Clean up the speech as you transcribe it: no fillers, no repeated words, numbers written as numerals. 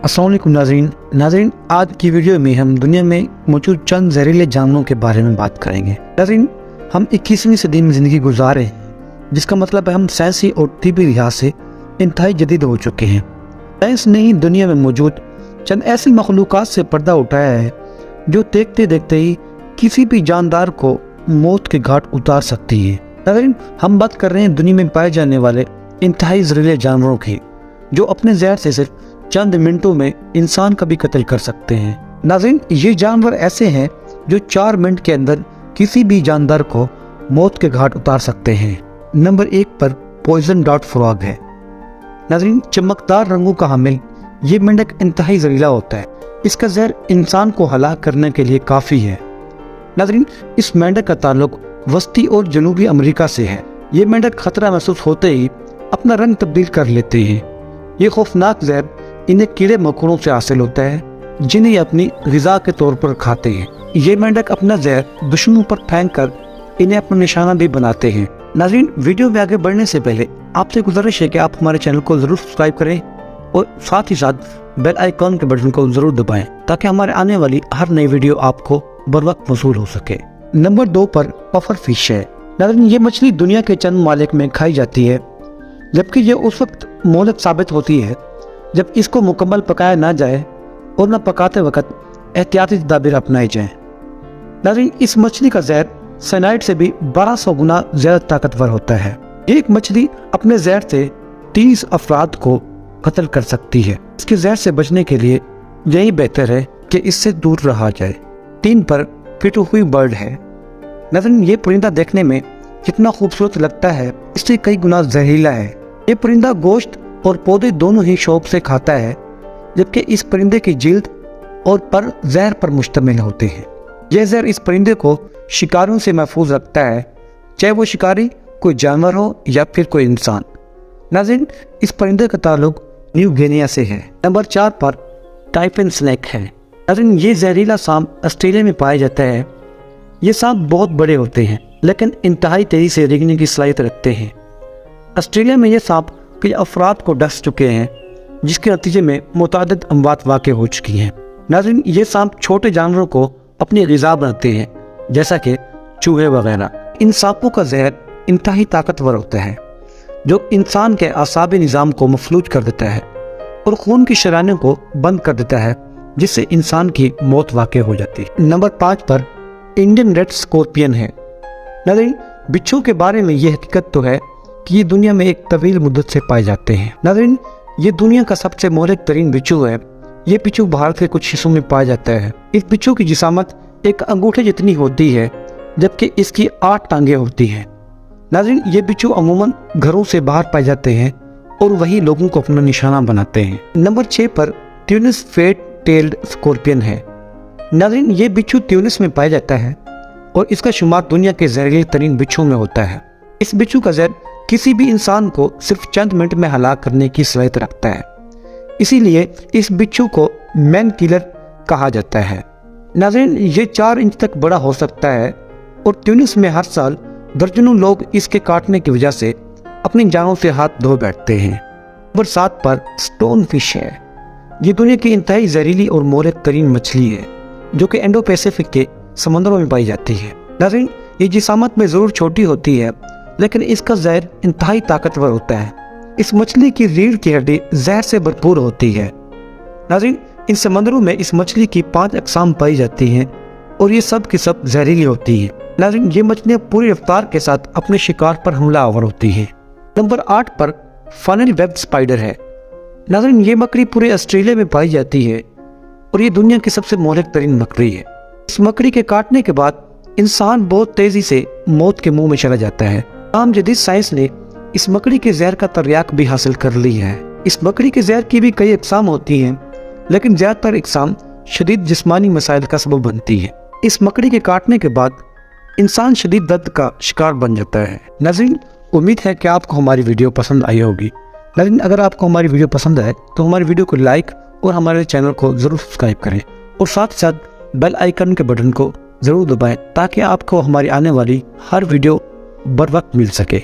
अस्सलाम वालेकुम नाज़रीन, आज की वीडियो में हम दुनिया में मौजूद चंद जहरीले जानवरों के बारे में बात करेंगे। नाज़रीन, हम 21वीं सदी में ज़िंदगी गुजारे हैं, जिसका मतलब है हम साइंसी और तिब्बी लिहाज से इंतहाई जदीद हो चुके हैं। साइंस ने ही दुनिया में मौजूद चंद ऐसी मखलूक़ात से पर्दा उठाया है जो देखते देखते ही किसी भी जानदार को मौत के घाट उतार सकती है। नाज़रीन, हम बात कर रहे हैं दुनिया में पाए जाने वाले इंतहाई जहरीले जानवरों की, जो अपने जहर से सिर्फ चंद मिनटों में इंसान का भी कत्ल कर सकते हैं। नाज़रीन, ये जानवर ऐसे हैं जो 4 मिनट के अंदर किसी भी जानदार को मौत के घाट उतार सकते हैं। नंबर 1 पर पॉइजन डार्ट फ्रॉग है। नाज़रीन, चमकदार रंगों का हामिल ये मेंढक इंतहाई जहरीला होता है। इसका जहर इंसान को हलाक करने के लिए काफ़ी है। नाज़रीन, इस मेंढक का ताल्लुक वस्ती और जनूबी अमेरिका से है। ये मेंढक खतरा महसूस होते ही अपना रंग तब्दील कर लेते हैं। ये खौफनाक जहर इन्हें कीड़े मकोड़ों से हासिल होता है, जिन्हें ये अपनी ग़िज़ा के तौर पर खाते हैं। ये मेंढक अपना जहर दुश्मनों पर फेंक कर इन्हें अपना निशाना भी बनाते हैं। नाज़रीन, वीडियो में आगे बढ़ने से पहले आपसे गुजारिश है कि आप हमारे चैनल को ज़रूर सब्सक्राइब करें और साथ ही साथ बेल आइकॉन के बटन को ज़रूर दबाएं, ताकि हमारे आने वाली हर नई वीडियो आपको बर वक्त मौसूल हो सके। नंबर 2 पर पफर फिश है। नाज़रीन, ये मछली दुनिया के चंद ममालिक में खाई जाती है, जबकि ये उस वक्त मोहलक साबित होती है जब इसको मुकम्मल पकाया ना जाए और न पकाते वक्त एहतियाती तदाबीर अपनाई जाएं। नाज़रीन, इस मछली का जहर साइनाइड से भी 1200 गुना ज़्यादा ताकतवर होता है। एक मछली अपने जहर से 30 अफराद को कत्ल कर सकती है। इसके जहर से बचने के लिए यही बेहतर है कि इससे दूर रहा जाए। 3 पर पिटू हुई बर्ड है। नाज़रीन, ये परिंदा देखने में जितना खूबसूरत लगता है, इससे कई गुना जहरीला है। ये परिंदा गोश्त और पौधे दोनों ही शौक से खाता है, जबकि इस परिंदे की जिल्द और पर जहर पर मुश्तमिल होते हैं। यह जहर इस परिंदे को शिकारियों से महफूज रखता है, चाहे वो शिकारी कोई जानवर हो या फिर कोई इंसान। नाज़रीन, इस परिंदे का ताल्लुक न्यू गिनिया से है। नंबर 4 पर टाइफिन स्नेक है। नाज़रीन, ये जहरीला सांप ऑस्ट्रेलिया में पाया जाता है। ये सांप बहुत बड़े होते हैं, लेकिन इंतहाई तेज़ी से रेंगने की सलाहियत रखते हैं। ऑस्ट्रेलिया में ये सांप कई अफराद को डस चुके हैं, जिसके नतीजे में मुतादिद अमवात वाक़ हो चुकी हैं। नाज़रीन, ये सांप छोटे जानवरों को अपनी ग़िज़ा बनाते हैं, जैसा कि चूहे वगैरह। इन सांपों का जहर इंतहाई ताकतवर होता है, जो इंसान के आसाबी निज़ाम को मफलूज कर देता है और खून की शरानियों को बंद कर देता है, जिससे इंसान की मौत वाक़ हो जाती है। नंबर 5 पर इंडियन रेड स्कॉर्पियन है। नाज़रीन, बिच्छू के बारे में ये हकीकत तो है कि ये दुनिया में एक तवील मुद्दत से पाए जाते हैं। नाज़रीन, ये दुनिया का सबसे मोहलिक तरीन बिच्छू है। ये बिच्छू भारत के कुछ हिस्सों में पाया जाता है। इस बिच्छू की जिसामत एक अंगूठे जितनी होती है, जबकि इसकी 8 टांगें होती हैं। नाज़रीन, ये बिच्छू अमूमन घरों से बाहर पाए जाते हैं और वही लोगों को अपना निशाना बनाते हैं। नंबर 6 पर ट्यूनिस फेट टेल्ड स्कॉर्पियन है। नाज़रीन, ये बिच्छू ट्यूनिस में पाया जाता है और इसका शुमार दुनिया के जहरीले तरीन बिच्छू में होता है। इस बिच्छू का जहर किसी भी इंसान को सिर्फ चंद मिनट में हलाक करने की सलाहियत रखता है, इसीलिए इस बिच्छू को मैन किलर कहा जाता है। नाज़रीन, ये 4 इंच तक बड़ा हो सकता है और ट्यूनिस में हर साल दर्जनों लोग इसके काटने की वजह से अपनी जानों से हाथ धो बैठते हैं। नंबर 7 पर स्टोन फिश है। ये दुनिया की इंतहाई जहरीली और मोहलिक तरीन मछली है, जो कि इंडो पैसिफिक के समंदरों में पाई जाती है। नाज़रीन, ये जिसामत में ज़रूर छोटी होती है, लेकिन इसका जहर इंतहाई ताकतवर होता है। इस मछली की रीढ़ की हड्डी जहर से भरपूर होती है। नाज़रीन, इन समंदरों में इस मछली की 5 अक़साम पाई जाती हैं और ये सब की सब जहरीली होती हैं। नाज़रीन, ये मछलियाँ पूरी रफ्तार के साथ अपने शिकार पर हमलावर होती हैं। नंबर 8 पर फनल वेब स्पाइडर है। नाज़रीन, ये मकड़ी पूरे ऑस्ट्रेलिया में पाई जाती है और ये दुनिया की सबसे मोहलिक तरीन मकड़ी है। इस मकड़ी के काटने के बाद इंसान बहुत तेज़ी से मौत के मुंह में चला जाता है। आम जदीद साइंस ने इस मकड़ी के जहर का तर्याक भी हासिल कर ली है। इस मकड़ी के जहर की भी कई अक़साम होती हैं, लेकिन ज़्यादातर अक़साम शदीद जिस्मानी मसाइल का सबब बनती है। इस मकड़ी के काटने के बाद इंसान शदीद दर्द का शिकार बन जाता है। नाज़रीन, उम्मीद है कि आपको हमारी वीडियो पसंद आई होगी। नाज़रीन, अगर आपको हमारी वीडियो पसंद आए तो हमारी वीडियो को लाइक और हमारे चैनल को ज़रूर सब्सक्राइब करें और साथ ही साथ बेल आइकन के बटन को ज़रूर दबाएं, ताकि आपको हमारी आने वाली हर वीडियो बर वक्त मिल सके।